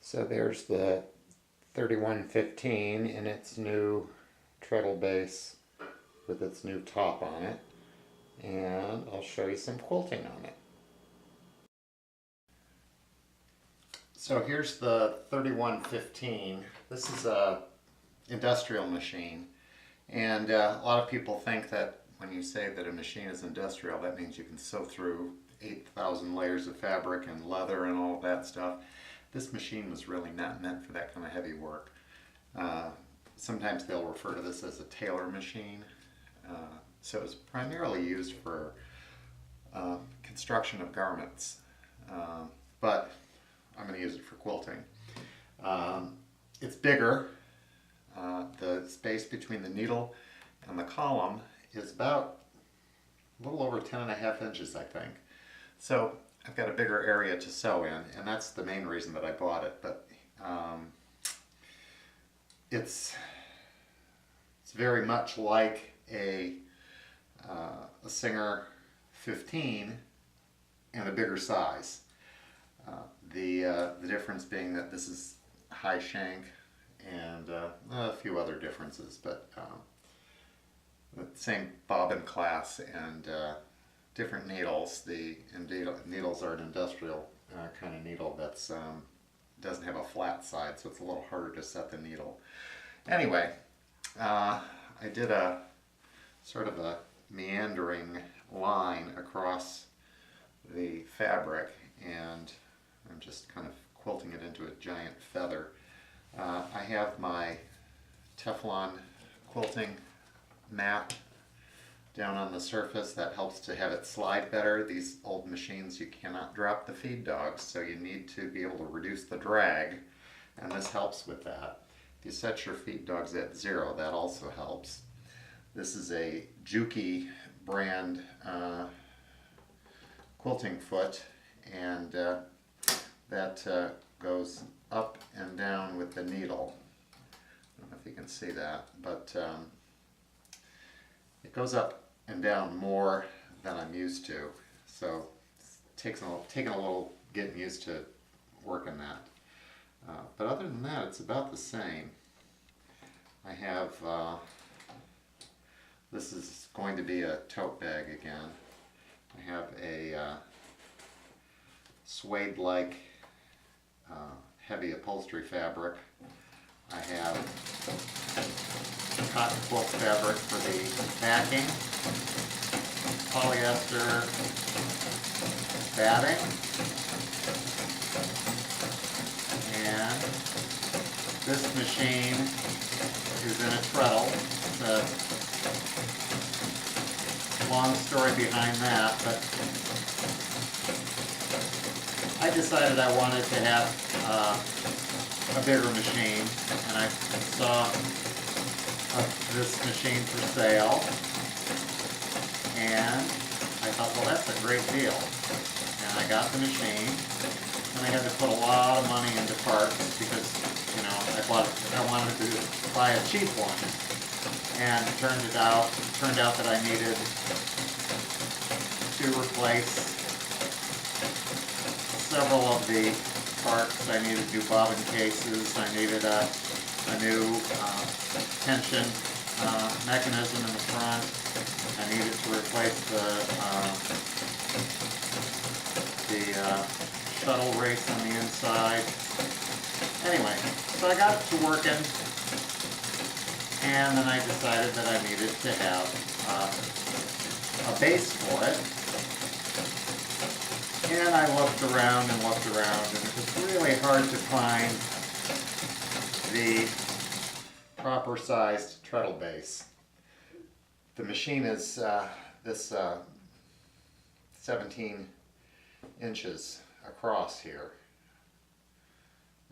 So there's the 3115 in its new treadle base with its new top on it, and I'll show you some quilting on it. So here's the 3115. This is a industrial machine, and a lot of people think that when you say that a machine is industrial, that means you can sew through 8,000 layers of fabric and leather and all that stuff. This machine was really not meant for that kind of heavy work. Sometimes they'll refer to this as a tailor machine. So it's primarily used for construction of garments, but I'm going to use it for quilting. It's bigger. The space between the needle and the column is about a little over 10.5 inches, I think. So I've got a bigger area to sew in, and that's the main reason that I bought it. But it's very much like a Singer 15 and a bigger size. The difference being that this is high shank and a few other differences, but the same bobbin class and different needles. The needles are an industrial kind of needle that's doesn't have a flat side, so it's a little harder to set the needle. Anyway, I did a sort of a meandering line across the fabric, and I'm just kind of quilting it into a giant feather. I have my Teflon quilting mat down on the surface that helps to have it slide better. These old machines, you cannot drop the feed dogs, so you need to be able to reduce the drag, and this helps with that. If you set your feed dogs at 0, that also helps. This is a Juki brand quilting foot, and that goes up and down with the needle. I don't know if you can see that, but it goes up and down more than I'm used to, so it's taking a little getting used to working that. But other than that, it's about the same. I have this is going to be a tote bag again. I have a suede-like heavy upholstery fabric. I have cotton quilt fabric for the backing, polyester batting, and this machine is in a treadle. It's a long story behind that, but I decided I wanted to have a bigger machine, and I saw this machine for sale, and I thought, well, that's a great deal. And I got the machine, and I had to put a lot of money into parts because, you know, I wanted to buy a cheap one, and it turned out that I needed to replace several of the parts. I needed new bobbin cases. I needed a new tension mechanism in the front. I needed to replace the shuttle race on the inside. Anyway, so I got it to working, and then I decided that I needed to have a base for it. And I looked around, and it was really hard to find the proper sized treadle base. The machine is this 17 inches across here.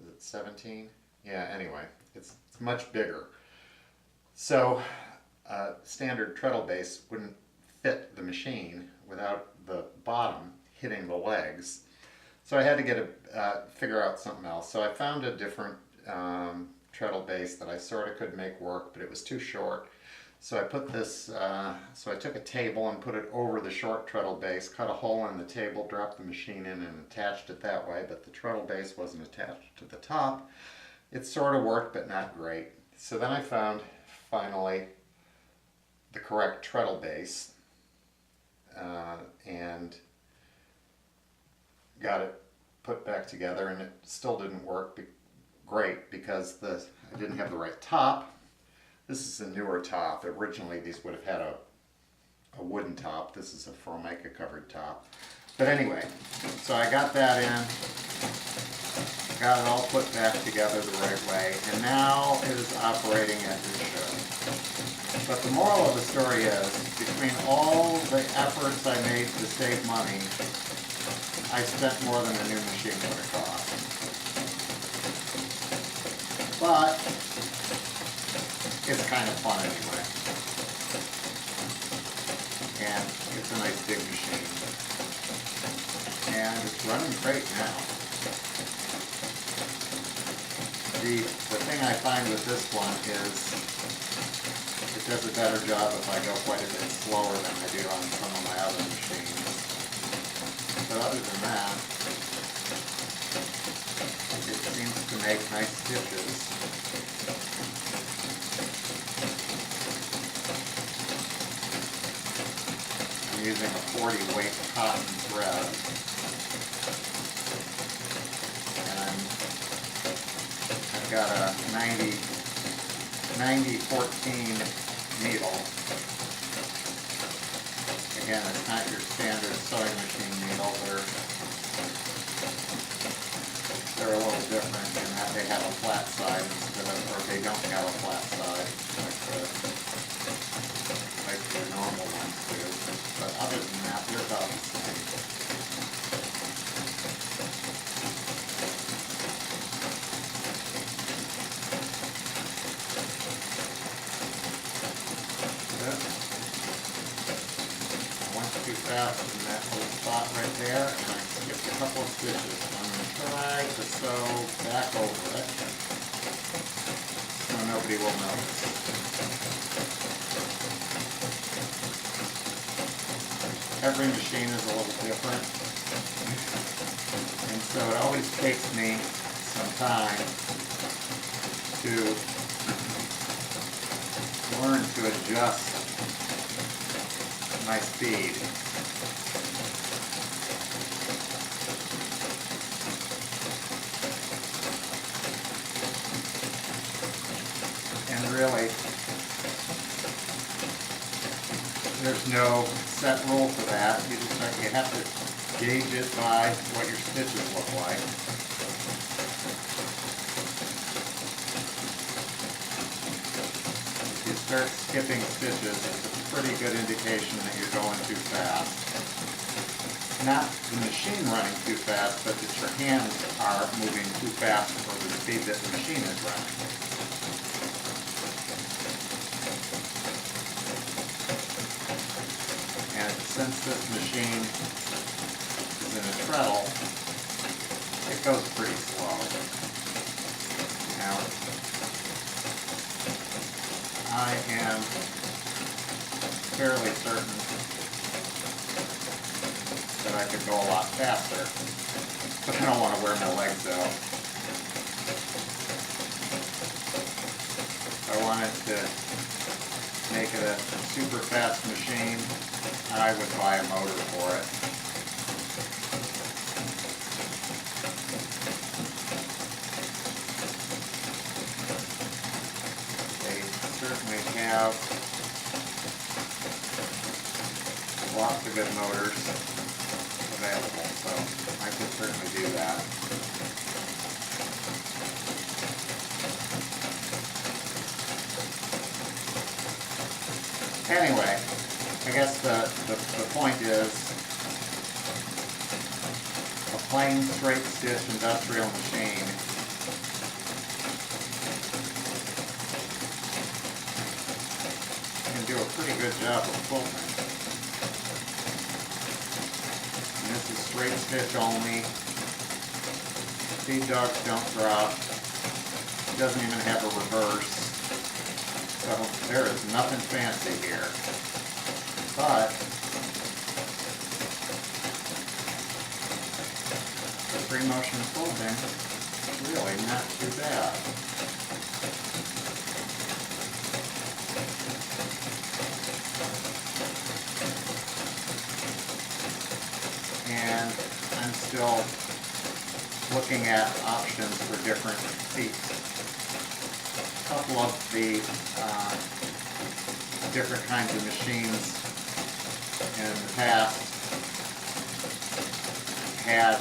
Is it 17? Yeah, anyway, it's much bigger. So standard treadle base wouldn't fit the machine without the bottom hitting the legs. So I had to figure out something else. So I found a different treadle base that I sort of could make work, but it was too short. So I put this, so I took a table and put it over the short treadle base, cut a hole in the table, dropped the machine in and attached it that way, but the treadle base wasn't attached to the top. It sort of worked, but not great. So then I found, finally, the correct treadle base, and got it put back together, and it still didn't work great because I didn't have the right top. This is a newer top. Originally these would have had a wooden top. This is a Formica covered top. But anyway, so I got that in, got it all put back together the right way, and now it is operating as it should. But the moral of the story is, between all the efforts I made to save money, I spent more than a new machine would have cost. But it's kind of fun anyway. And it's a nice big machine. And it's running great now. The thing I find with this one is it does a better job if I go quite a bit slower than I do on some of my other machines. But other than that, it seems to make nice stitches. Using a 40 weight cotton thread, and I've got a 90-14 needle. Again, it's not your standard sewing machine needle. They're a little different in that they have a flat side instead of, or they don't have a flat side like the normal ones do. But other than that, they're about the same. I went too fast in that little spot right there, and I skipped a couple of stitches. So I'm going to try to sew back over it so nobody will notice. Every machine is a little different, and so it always takes me some time to learn to adjust my speed. And really, there's no set rule for that. You have to gauge it by what your stitches look like. If you start skipping stitches, it's a pretty good indication that you're going too fast. Not the machine running too fast, but that your hands are moving too fast for the speed that the machine is running. Since this machine is in a treadle, it goes pretty slow. Now, I am fairly certain that I could go a lot faster, but I don't want to wear my legs out. If I wanted to make it a super fast machine, I would buy a motor for it. They certainly have lots of good motors available, so I could certainly do that. Anyway, I guess the point is, a plain straight stitch industrial machine can do a pretty good job of quilting. And this is straight stitch only. Feed dogs don't drop. It doesn't even have a reverse. So there is nothing fancy here, but the free motion quilting is really not too bad. And I'm still looking at options for different feet. A couple of the different kinds of machines in the past had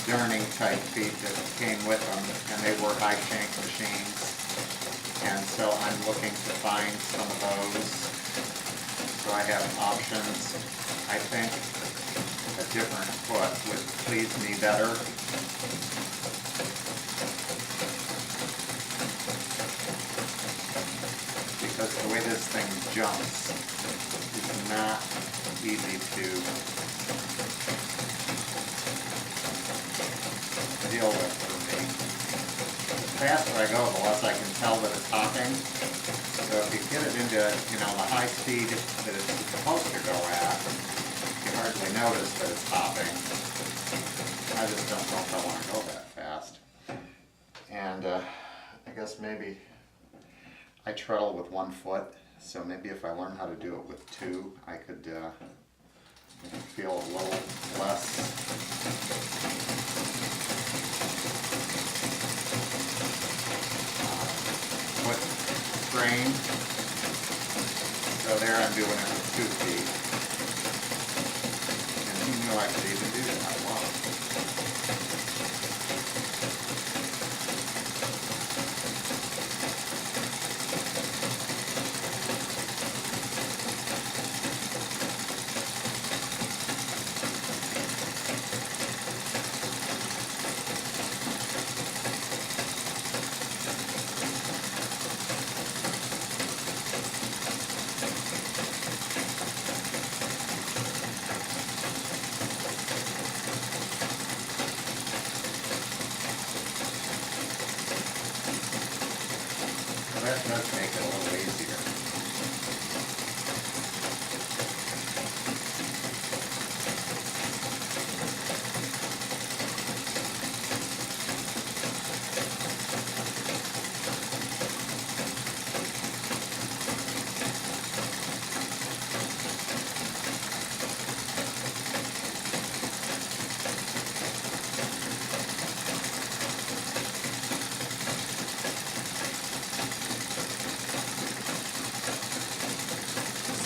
darning type feet that came with them, and they were high shank machines, and so I'm looking to find some of those. So I have options. I think a different foot would please me better. Because the way this thing jumps is not easy to deal with for me. The faster I go, the less I can tell that it's hopping. So if you get it into, the high speed that it's supposed to go at, you hardly notice that it's hopping. I just don't know if I want to go that fast. And I guess maybe I treadle with one foot, so maybe if I learn how to do it with two, I could feel a little less foot strain. So there I'm doing it with 2 feet. And who knew I could even do that? Wow. That does make it a little easier.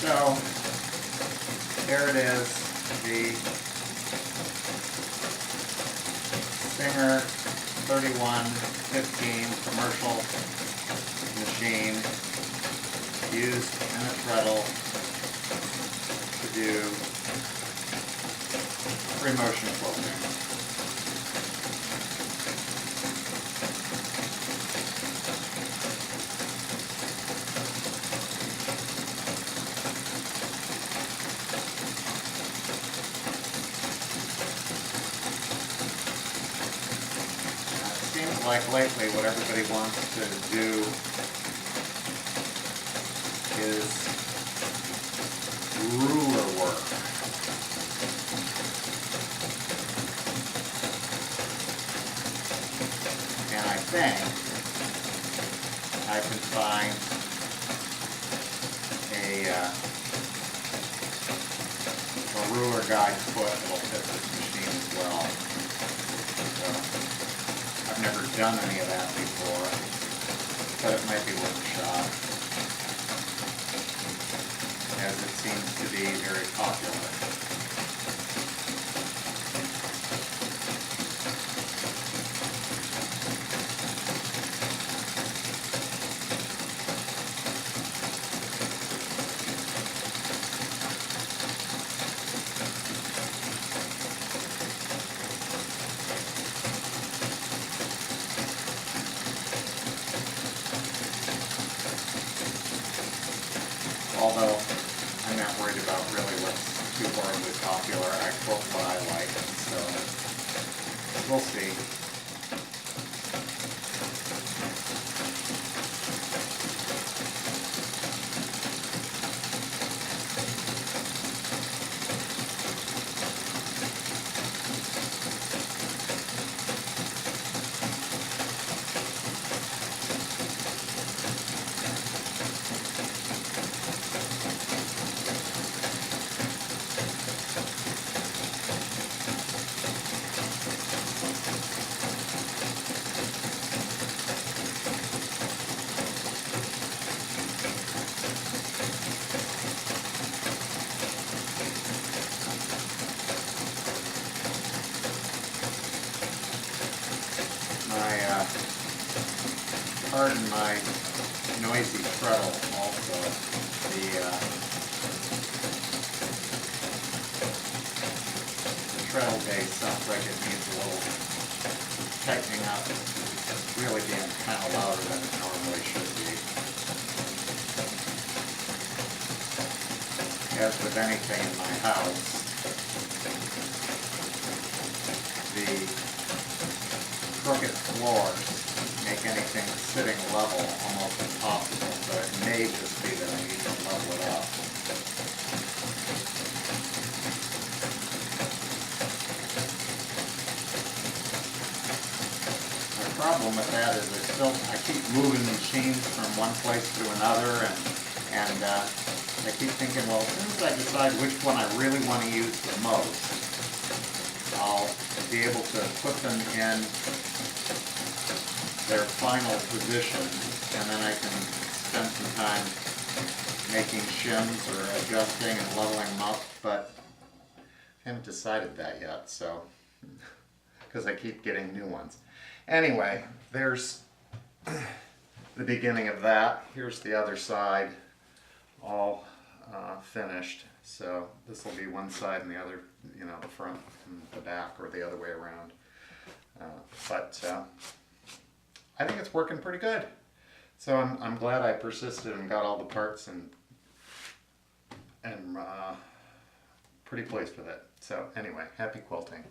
So, there it is, the Singer 3115 commercial machine used in a treadle to do free motion quilting. Like lately, what everybody wants to do is ruler work. And I think I can find a ruler guide foot that will fit this machine as well. So, I've never done any of that before, but it might be worth a shot, as it seems to be very popular. Although I'm not worried about really what's too horribly popular. I quilt what I like, so we'll see. pardon my noisy treadle also. The treadle base sounds like it needs a little tightening up. It's really being kind of louder than it normally should be. As with anything in my house, the crooked floors make anything sitting level almost impossible, so it may just be that I need to level it up. My problem with that is I keep moving machines from one place to another, and I keep thinking, well, as soon as I decide which one I really want to use the most, I'll be able to put them in their final position, and then I can spend some time making shims or adjusting and leveling them up, but I haven't decided that yet, so, because I keep getting new ones. Anyway, there's the beginning of that. Here's the other side, all finished. So this will be one side and the other, you know, the front and the back, or the other way around. But I think it's working pretty good. So I'm glad I persisted and got all the parts, and pretty pleased with it. So anyway, happy quilting.